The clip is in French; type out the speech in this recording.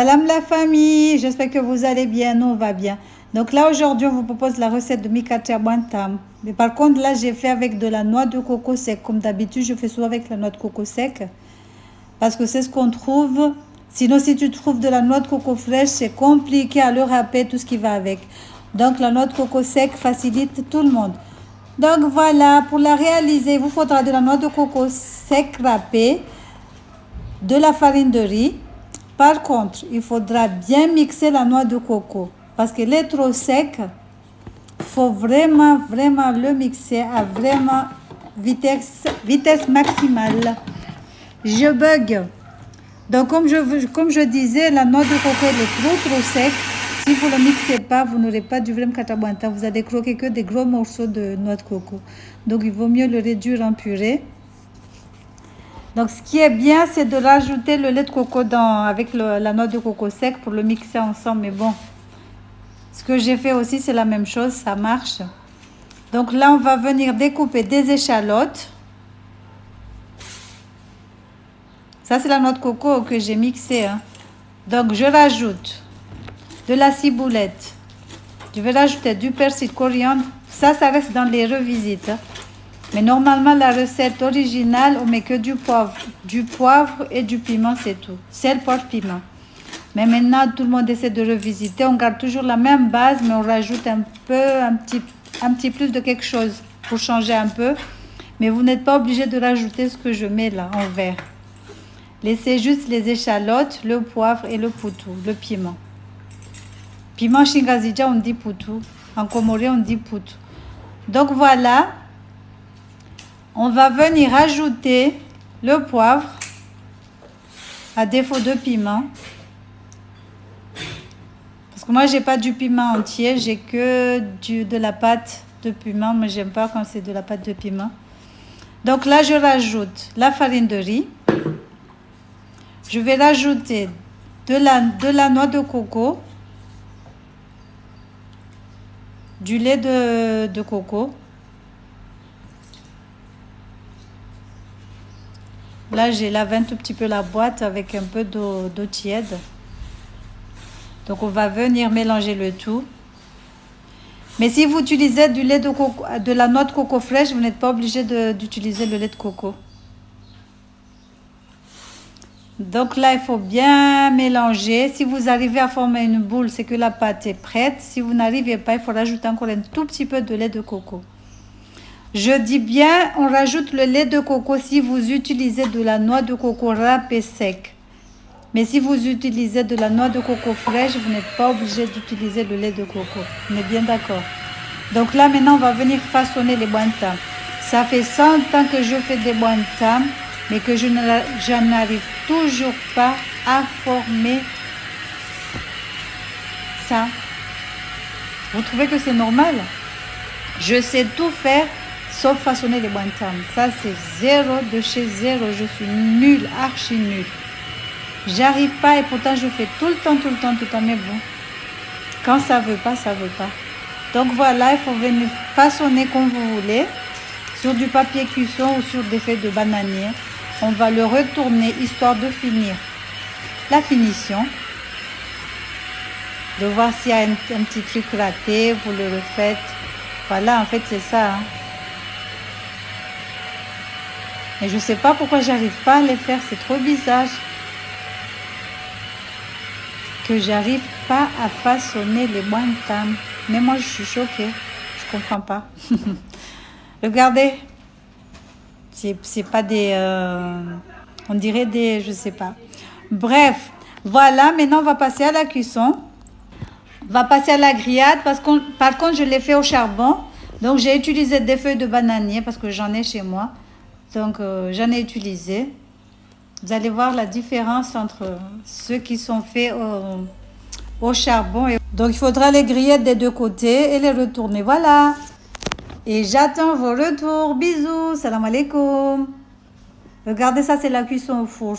Salam la famille, j'espère que vous allez bien, nous on va bien. Donc là aujourd'hui on vous propose la recette de mikatia bantam. Mais par contre là j'ai fait avec de la noix de coco sec. Comme d'habitude je fais souvent avec la noix de coco sec. Parce que c'est ce qu'on trouve. Sinon si tu trouves de la noix de coco fraîche c'est compliqué à le râper, tout ce qui va avec. Donc la noix de coco sec facilite tout le monde. Donc voilà, pour la réaliser il vous faudra de la noix de coco sec râpée, de la farine de riz. Par contre, il faudra bien mixer la noix de coco parce qu'elle est trop sec. Il faut vraiment le mixer à vraiment vitesse maximale. Je bug. Donc, comme je disais, la noix de coco elle est trop sec. Si vous ne le mixez pas, vous n'aurez pas du vrai mikatia bantam. Vous allez croquer que des gros morceaux de noix de coco. Donc, il vaut mieux le réduire en purée. Donc, ce qui est bien, c'est de rajouter le lait de coco avec la noix de coco sec pour le mixer ensemble. Mais bon, ce que j'ai fait aussi, c'est la même chose, ça marche. Donc là, on va venir découper des échalotes. Ça, c'est la noix de coco que j'ai mixée. Donc, je rajoute de la ciboulette. Je vais rajouter du persil, coriandre. Ça reste dans les revisites. Mais normalement, la recette originale, on met que du poivre et du piment, c'est tout. Sel, poivre, piment. Mais maintenant, tout le monde essaie de revisiter. On garde toujours la même base, mais on rajoute un petit plus de quelque chose pour changer un peu. Mais vous n'êtes pas obligé de rajouter ce que je mets là en vert. Laissez juste les échalotes, le poivre et le poutou, le piment. Piment Shingazija, on dit poutou. En comoré, on dit poutou. Donc voilà. On va venir ajouter le poivre à défaut de piment. Parce que moi, j'ai pas du piment entier, j'ai que de la pâte de piment. Mais j'aime pas quand c'est de la pâte de piment. Donc là, je rajoute la farine de riz. Je vais rajouter de la noix de coco, du lait de coco. Là, j'ai lavé un tout petit peu la boîte avec un peu d'eau tiède. Donc, on va venir mélanger le tout. Mais si vous utilisez du lait de coco, de la noix de coco fraîche, vous n'êtes pas obligé d'utiliser le lait de coco. Donc là, il faut bien mélanger. Si vous arrivez à former une boule, c'est que la pâte est prête. Si vous n'arrivez pas, il faut rajouter encore un tout petit peu de lait de coco. Je dis bien, on rajoute le lait de coco si vous utilisez de la noix de coco râpée sec. Mais si vous utilisez de la noix de coco fraîche, vous n'êtes pas obligé d'utiliser le lait de coco. On est bien d'accord. Donc là, maintenant, on va venir façonner les bantams. Ça fait 100 ans que je fais des bantams, mais que je n'arrive toujours pas à former ça. Vous trouvez que c'est normal? Je sais tout faire, sauf façonner les bantams. Ça, c'est zéro de chez zéro. Je suis nulle, archi nulle. J'arrive pas et pourtant, je fais tout le temps. Mais bon, quand ça veut pas, ça veut pas. Donc voilà, il faut venir façonner comme vous voulez. Sur du papier cuisson ou sur des feuilles de bananier. On va le retourner histoire de finir la finition. De voir s'il y a un petit truc raté, vous le refaites. Voilà, en fait, c'est ça. Et je ne sais pas pourquoi j'arrive pas à les faire. C'est trop bizarre. Que j'arrive pas à façonner les bantams. Mais moi, je suis choquée. Je comprends pas. Regardez. C'est pas des... on dirait des... Je sais pas. Bref. Voilà. Maintenant, on va passer à la cuisson. On va passer à la grillade parce que par contre je l'ai fait au charbon. Donc j'ai utilisé des feuilles de bananier parce que j'en ai chez moi. Donc j'en ai utilisé. Vous allez voir la différence entre ceux qui sont faits au charbon. Donc il faudra les griller des deux côtés et les retourner. Voilà. Et j'attends vos retours. Bisous. Salam alaikum. Regardez ça, c'est la cuisson au four.